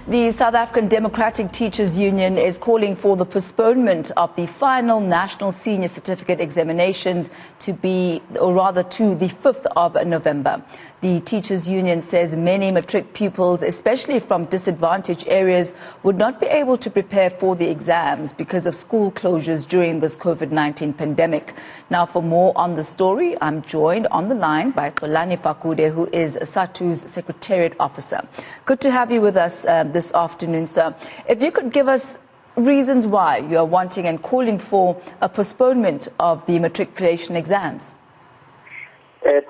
The South African Democratic Teachers Union is calling for the postponement of the final National Senior Certificate examinations to the 5th of November. The Teachers Union says many matric pupils, especially from disadvantaged areas, would not be able to prepare for the exams because of school closures during this COVID-19 pandemic. Now, for more on the story, I'm joined on the line by Xolani Fakude, who is SADTU's Secretariat Officer. Good to have you with us this afternoon, sir. If you could give us reasons why you are wanting and calling for a postponement of the matriculation exams.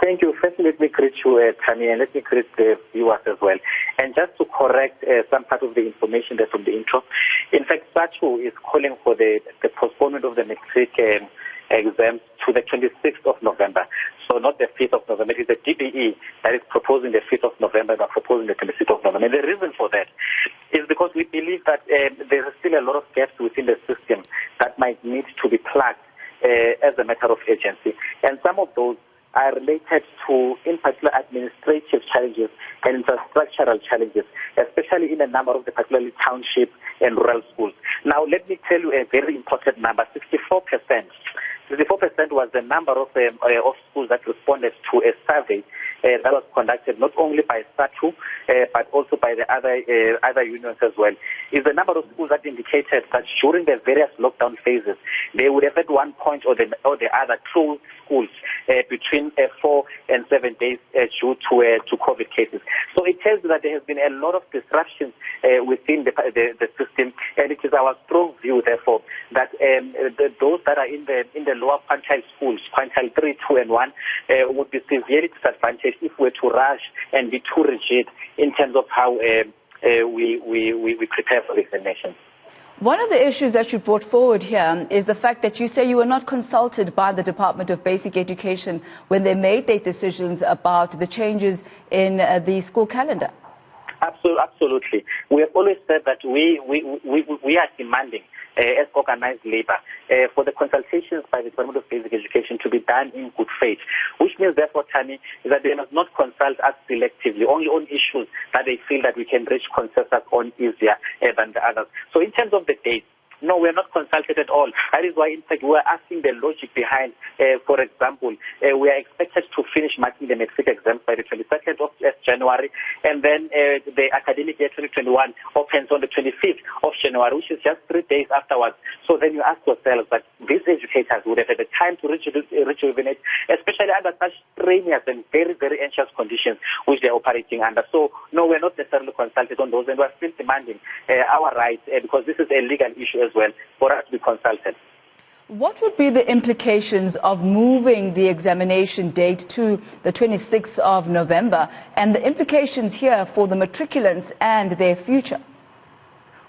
Thank you. First, let me greet you, Tanya, and let me greet the viewers as well. And just to correct some part of the information that's from the intro, in fact, SADTU is calling for the postponement of the matric exams to the 26th of November. So not the 5th of November. It is the DBE that is proposing the 5th of November and are proposing the 26th of November. And the reason for that is because we believe that there is still a lot of gaps within the system that might need to be plugged as a matter of urgency. And some of those are related to, in particular, administrative challenges and infrastructural challenges, especially in a number of the particularly township and rural schools. Now, let me tell you a very important number, 64%. 64% was the number of schools that responded to a survey that was conducted not only by SADTU but also by the other unions as well. Is the number of schools that indicated that during the various lockdown phases they would have at one point or the other closed schools between 4 and 7 days due to COVID cases. So it tells you that there has been a lot of disruptions within the system, and it is our strong view, therefore, that those that are in the lower quintile schools, quintile 3, 2, and 1, would be severely disadvantaged if we were to rush and be too rigid in terms of how we prepare for the examination. One of the issues that you brought forward here is the fact that you say you were not consulted by the Department of Basic Education when they made their decisions about the changes in the school calendar. Absolutely. We have always said that we are demanding, as organized labor, for the consultations by the Department of Basic Education to be done in good faith, which means, therefore, Tani, that they must not consult us selectively, only on issues that they feel that we can reach consensus on easier than the others. So in terms of the dates, no, we are not consulted at all. That is why, in fact, we are asking the logic behind, for example, we are expected to finish marking the matric exams by the 22nd of January, and then the academic year 2021 opens on the 25th of January, which is just 3 days afterwards. So then you ask yourself that these educators would have had the time to rejuvenate, especially under such strenuous and very, very anxious conditions which they are operating under. So, no, we're not necessarily consulted on those, and we're still demanding our rights, because this is a legal issue as well for us to be consulted. What would be the implications of moving the examination date to the 26th of November and the implications here for the matriculants and their future?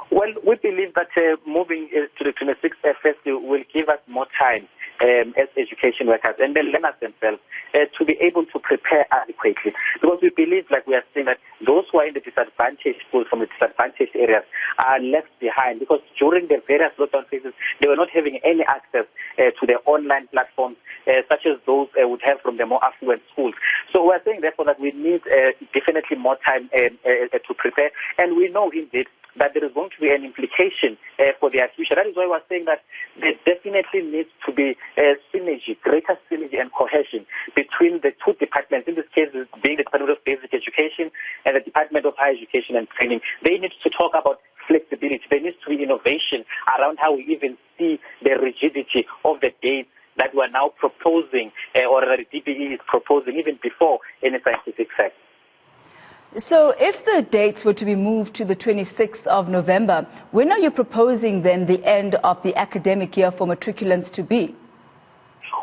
Well, we believe that moving to the 26th first will give us more time as education workers and the learners themselves to be able to prepare adequately. Because we believe, like we are saying, that those who are in the disadvantaged schools from the disadvantaged areas are left behind, because during the various lockdown phases, they were not having any access to the online platforms such as those would have from the more affluent schools. So we are saying, therefore, that we need definitely more time to prepare, and we know indeed that there is going to be an implication for their future. That is why we're saying that there definitely needs to be synergy, greater synergy and cohesion between the two departments, in this case being the Department of Basic Education and the Department of Higher Education and Training. They need to talk about flexibility. There needs to be innovation around how we even see the rigidity of the dates that we are now proposing, or that the DBE is proposing even before any scientific fact. So if the dates were to be moved to the 26th of November, when are you proposing then the end of the academic year for matriculants to be?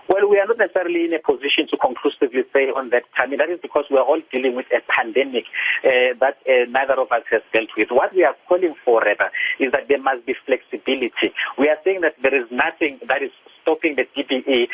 Well, we are not necessarily in a position to conclusively say on that time. That is because we are all dealing with a pandemic that neither of us has dealt with. What we are calling for, rather, is that there must be flexibility. We are saying that there is nothing that is stopping the DBE,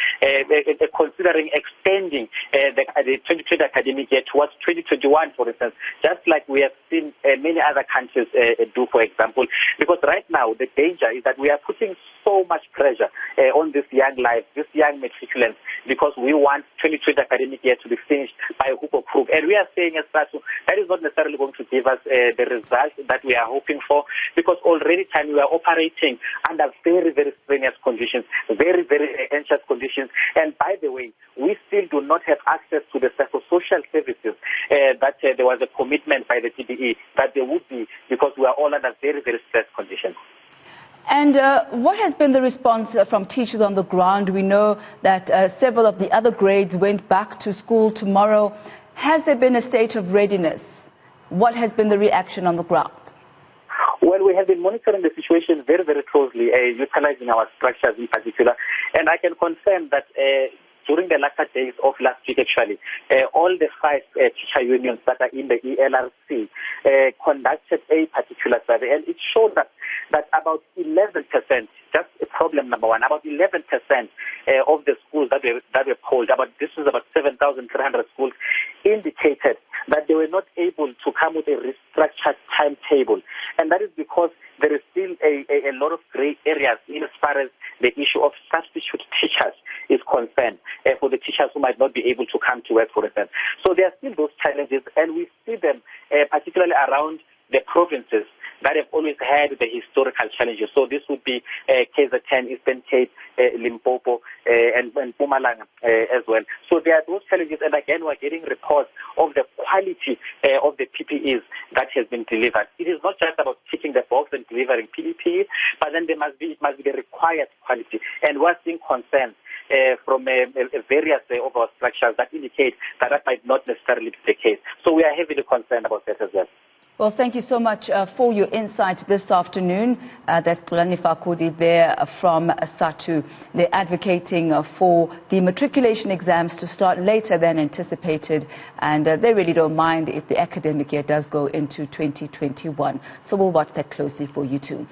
considering extending the 2020 academic year towards 2021, for instance, just like we have seen many other countries do, for example. Because right now, the danger is that we are putting so much pressure on these young lives, these young matriculants, because we want 2020 academic year to be finished by hook or crook. And we are saying as SADTU, that is not necessarily going to give us the results that we are hoping for, because already we are operating under very, very strenuous conditions, very, very anxious conditions. And by the way, we still do not have access to the psychosocial services that there was a commitment by the TBE that there would be, because we are all under very, very stressed conditions. And what has been the response from teachers on the ground? We know that several of the other grades went back to school tomorrow. Has there been a state of readiness? What has been the reaction on the ground? Well, we have been monitoring the situation very, very closely, utilizing our structures in particular. And I can confirm that during the latter days of last week, actually, all the 5 teacher unions that are in the ELRC conducted a particular survey, and it showed that about 11%, just problem number one, about 11% of the schools that were polled, this was about 7,300 schools, indicated that they were not able to come with a restructured timetable. And that is because there is still a lot of gray areas in as far as the issue of substitute teachers is concerned, for the teachers who might not be able to come to work, for instance. So there are still those challenges, and we see them particularly around the provinces that have always had the historical challenges. So this would be KZN, Eastern Cape, Limpopo, and Mpumalanga as well. So there are those challenges, and again, we're getting reports of the quality of the PPEs that has been delivered. It is not just about ticking the box and delivering PPE, but then it must be the required quality. And we're seeing concerns from various of our structures that indicate that might not necessarily be the case. So we are heavily concerned about that as well. Well, thank you so much for your insight this afternoon. That's Xolani Fakude there from SADTU. They're advocating for the matriculation exams to start later than anticipated, and they really don't mind if the academic year does go into 2021. So we'll watch that closely for you too.